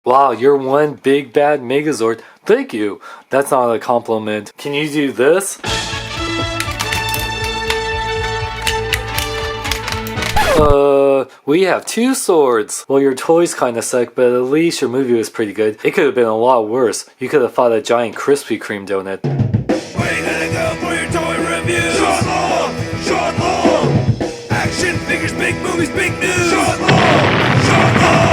Wow, you're one big bad Megazord. Thank you. That's not a compliment. Can you do this? We have two swords. Well, your toys kinda suck, but at least your movie was pretty good. It could have been a lot worse. You could have fought a giant Krispy Kreme donut. Where you gonna go for your toy review? Short long! Short long! Action figures, big movies, big news! Short long! Short long!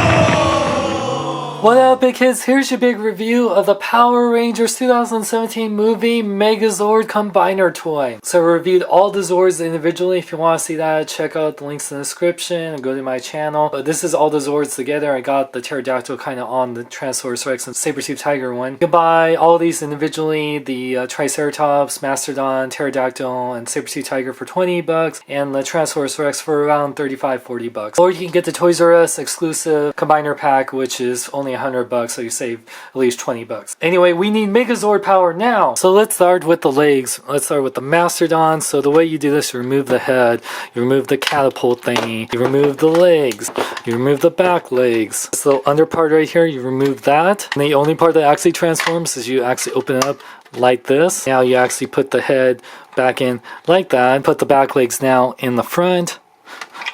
What up, big kids? Here's your big review of the Power Rangers 2017 movie MegaZord Combiner toy. So I reviewed all the Zords individually. If you want to see that, check out the links in the description and go to my channel. But this is all the Zords together. I got the Pterodactyl kind of on the Tyrannosaurus Rex and Saber-Tooth Tiger one. You can buy all of these individually. The Triceratops, Mastodon, Pterodactyl, and Saber-Tooth Tiger for 20 bucks. And the Tyrannosaurus Rex for around 35-40 bucks. Or you can get the Toys R Us exclusive Combiner pack, which is only 100 bucks, so you save at least 20 bucks. Anyway, we need Megazord power now. So let's start with the legs. Let's start with the Mastodon. So the way you do this, you remove the head, you remove the catapult thingy, you remove the legs, you remove the back legs. This little under part right here, you remove that. And the only part that actually transforms is you actually open it up like this. Now you actually put the head back in like that. Put the back legs now in the front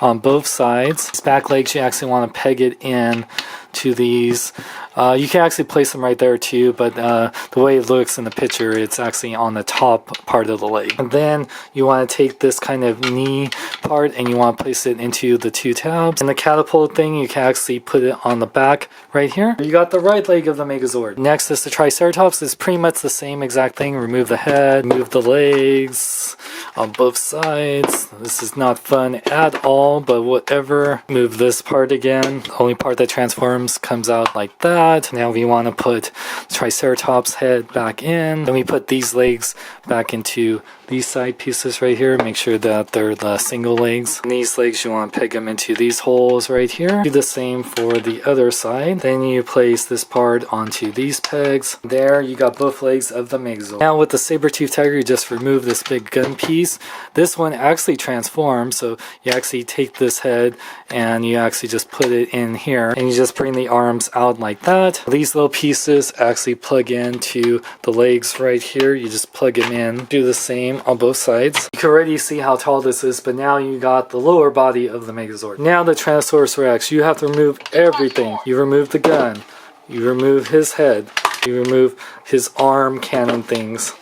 on both sides. These back legs, you actually want to peg it in to these. You can actually place them right there too, but the way it looks in the picture, it's actually on the top part of the leg. And then you want to take this kind of knee part and you want to place it into the two tabs. And the catapult thing, you can actually put it on the back right here. You got the right leg of the Megazord. Next is the Triceratops. It's pretty much the same exact thing. Remove the head, remove the legs on both sides. This is not fun at all, but whatever. Move this part again. The only part that transforms comes out like that. Now we want to put Triceratops head back in. Then we put these legs back into these side pieces right here. Make sure that they're the single legs. And these legs, you want to peg them into these holes right here. Do the same for the other side. Then you place this part onto these pegs. There, you got both legs of the Megazord. Now with the Saber-Tooth Tiger, you just remove this big gun piece. This one actually transforms, so you actually take this head and you actually just put it in here. And you just bring the arms out like that. These little pieces actually plug into the legs right here. You just plug them in. Do the same on both sides. You can already see how tall this is, but now you got the lower body of the Megazord. Now the Tyrannosaurus Rex, you have to remove everything. You remove the gun, you remove his head, you remove his arm cannon things.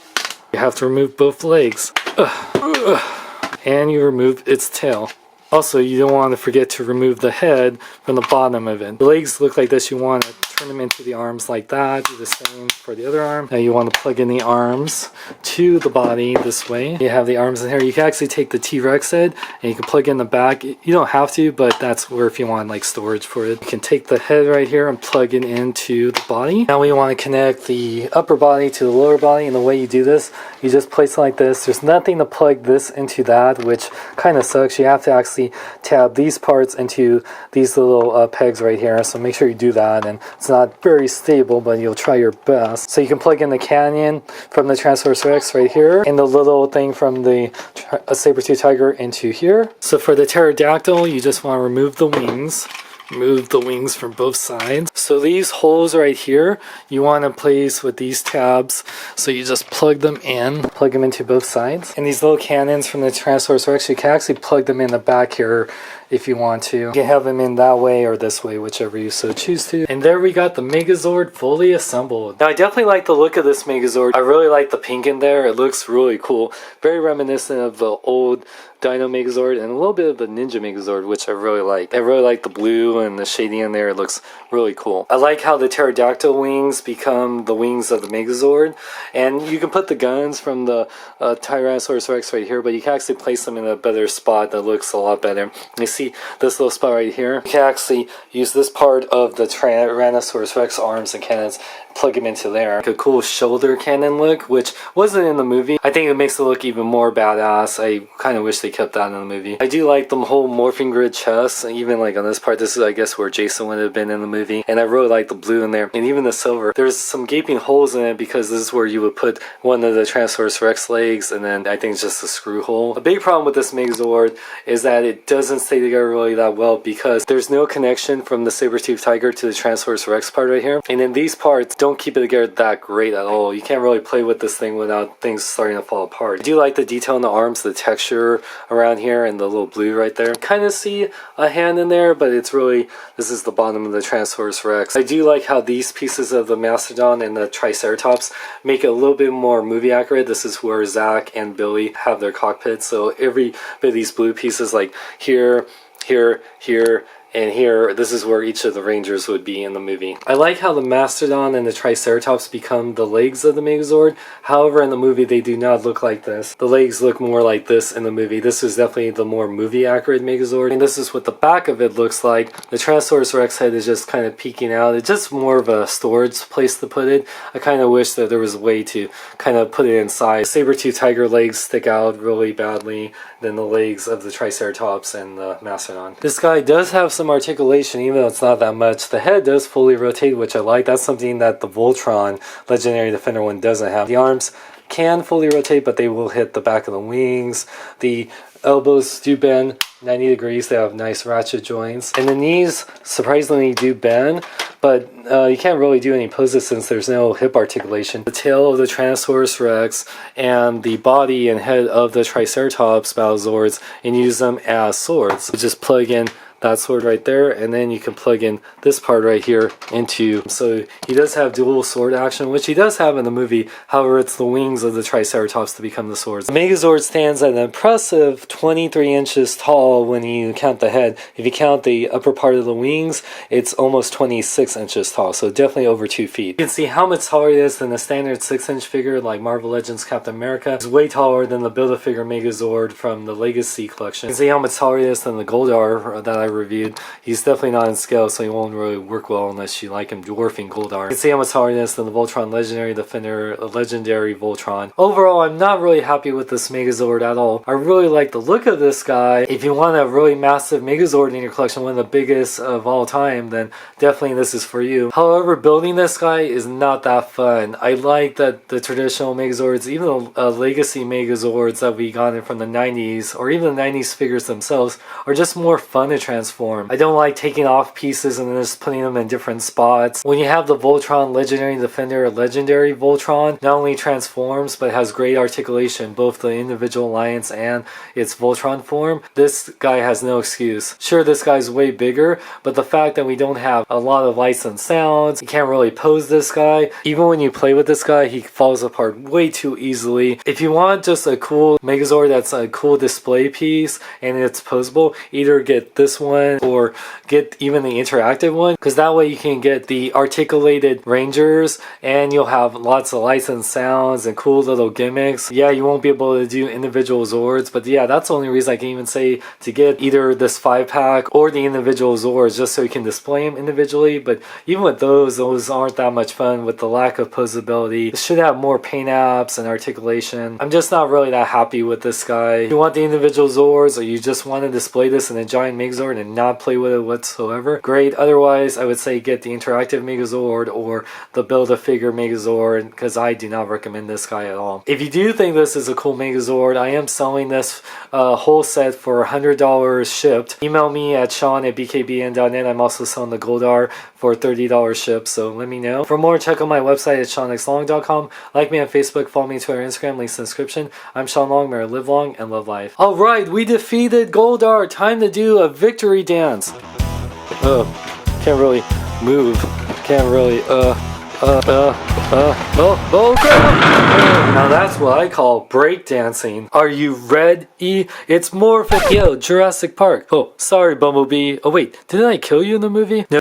You have to remove both legs. And you remove its tail. Also, you don't want to forget to remove the head from the bottom of it. The legs look like this. You want to turn them into the arms like that. Do the same for the other arm. Now you want to plug in the arms to the body this way. You have the arms in here. You can actually take the T-Rex head and you can plug in the back. You don't have to, but that's where if you want like storage for it. You can take the head right here and plug it into the body. Now we want to connect the upper body to the lower body, and the way you do this, you just place it like this. There's nothing to plug this into that, which kind of sucks. You have to actually tab these parts into these little pegs right here, so make sure you do that. And it's not very stable, but you'll try your best. So you can plug in the canyon from the Tyrannosaurus Rex right here, and the little thing from the Saber-Tooth Tiger into here. So for the Pterodactyl, you just want to remove the wings. Move the wings from both sides. So these holes right here, you want to place with these tabs. So you just plug them into both sides. And these little cannons from the Tyrannosaurus Rex, you can actually plug them in the back here if you want to. You can have them in that way or this way, whichever you so choose to. And there we got the Megazord fully assembled. Now I definitely like the look of this Megazord. I really like the pink in there. It looks really cool. Very reminiscent of the old Dino Megazord and a little bit of the Ninja Megazord, which I really like. I really like the blue and the shading in there. It looks really cool. I like how the Pterodactyl wings become the wings of the Megazord. And you can put the guns from the Tyrannosaurus Rex right here, but you can actually place them in a better spot that looks a lot better. You see this little spot right here? You can actually use this part of the Tyrannosaurus Rex arms and cannons, plug them into there. Like a cool shoulder cannon look, which wasn't in the movie. I think it makes it look even more badass. I kind of wish they kept that in the movie. I do like the whole morphing grid chest, even like on this part. This is I guess where Jason would have been in the movie, and I really like the blue in there, and even the silver. There's some gaping holes in it because this is where you would put one of the Tyrannosaurus Rex legs, and then I think it's just a screw hole. A big problem with this Megazord is that it doesn't stay together together really that well because there's no connection from the Saber-Tooth Tiger to the Tyrannosaurus Rex part right here. And then these parts don't keep it together that great at all. You can't really play with this thing without things starting to fall apart. I do like the detail in the arms, the texture around here, and the little blue right there. Kind of see a hand in there, but it's really, this is the bottom of the Tyrannosaurus Rex. I do like how these pieces of the Mastodon and the Triceratops make it a little bit more movie accurate. This is where Zach and Billy have their cockpits, so every bit of these blue pieces, like here, here, here, and here, this is where each of the Rangers would be in the movie. I like how the Mastodon and the Triceratops become the legs of the MegaZord. However, in the movie, they do not look like this. The legs look more like this in the movie. This is definitely the more movie-accurate MegaZord. And this is what the back of it looks like. The Tyrannosaurus Rex head is just kind of peeking out. It's just more of a storage place to put it. I kind of wish that there was a way to kind of put it inside. Saber-Tooth Tiger legs stick out really badly than the legs of the Triceratops and the Mastodon. This guy does have some articulation, even though it's not that much. The head does fully rotate, which I like. That's something that the Voltron Legendary Defender one doesn't have. The arms can fully rotate, but they will hit the back of the wings. The elbows do bend 90 degrees. They have nice ratchet joints. And the knees surprisingly do bend, but you can't really do any poses since there's no hip articulation. The tail of the Tyrannosaurus Rex and the body and head of the Triceratops Battlezords and use them as swords. So just plug in that sword right there, and then you can plug in this part right here into, so he does have dual sword action, which he does have in the movie. However, it's the wings of the Triceratops to become the swords. The MegaZord stands at an impressive 23 inches tall when you count the head. If you count the upper part of the wings, it's almost 26 inches tall, so definitely over 2 feet. You can see how much taller it is than a standard 6-inch figure like Marvel Legends Captain America. It's way taller than the Build-A-Figure MegaZord from the Legacy collection. You can see how much taller it is than the Goldar that I reviewed. He's definitely not in scale, so he won't really work well unless you like him dwarfing Goldar. You can see how much taller it is than the Voltron Legendary Defender, a Legendary Voltron. Overall, I'm not really happy with this MegaZord at all. I really like the look of this guy. If you want a really massive MegaZord in your collection, one of the biggest of all time, then definitely this is for you. However, building this guy is not that fun. I like that the traditional MegaZords, even the Legacy MegaZords that we got in from the 90s, or even the 90s figures themselves, are just more fun to transform. I don't like taking off pieces and then just putting them in different spots. When you have the Voltron Legendary Defender, Legendary Voltron, not only transforms but has great articulation, both the individual alliance and its Voltron form. This guy has no excuse. Sure, this guy's way bigger, but the fact that we don't have a lot of lights and sounds, you can't really pose this guy. Even when you play with this guy, he falls apart way too easily. If you want just a cool MegaZord that's a cool display piece and it's posable, either get this one or get even the interactive one, because that way you can get the articulated Rangers and you'll have lots of lights and sounds and cool little gimmicks. Yeah, you won't be able to do individual Zords, but yeah, that's the only reason I can even say to get either this 5-pack or the individual Zords, just so you can display them individually. But even with those aren't that much fun with the lack of posability. It should have more paint apps and articulation. I'm just not really that happy with this guy. If you want the individual Zords, or you just want to display this in a giant MegaZord and not play with it whatsoever, great. Otherwise, I would say get the interactive MegaZord or the Build-A-Figure MegaZord, because I do not recommend this guy at all. If you do think this is a cool MegaZord, I am selling this whole set for $100 shipped. Email me at sean@bkbn.net. I'm also selling the Goldar for $30 shipped, so let me know. For more, check out my website at seanxlong.com. Like me on Facebook, follow me on Twitter, Instagram, links in the description. I'm Sean Long, may I live long and love life. Alright, we defeated Goldar. Time to do a victory dance. Can't really move. Can't really, Now that's what I call breakdancing. Are you ready? It's more Yo, Jurassic Park. Oh, sorry, Bumblebee. Oh wait, didn't I kill you in the movie? No.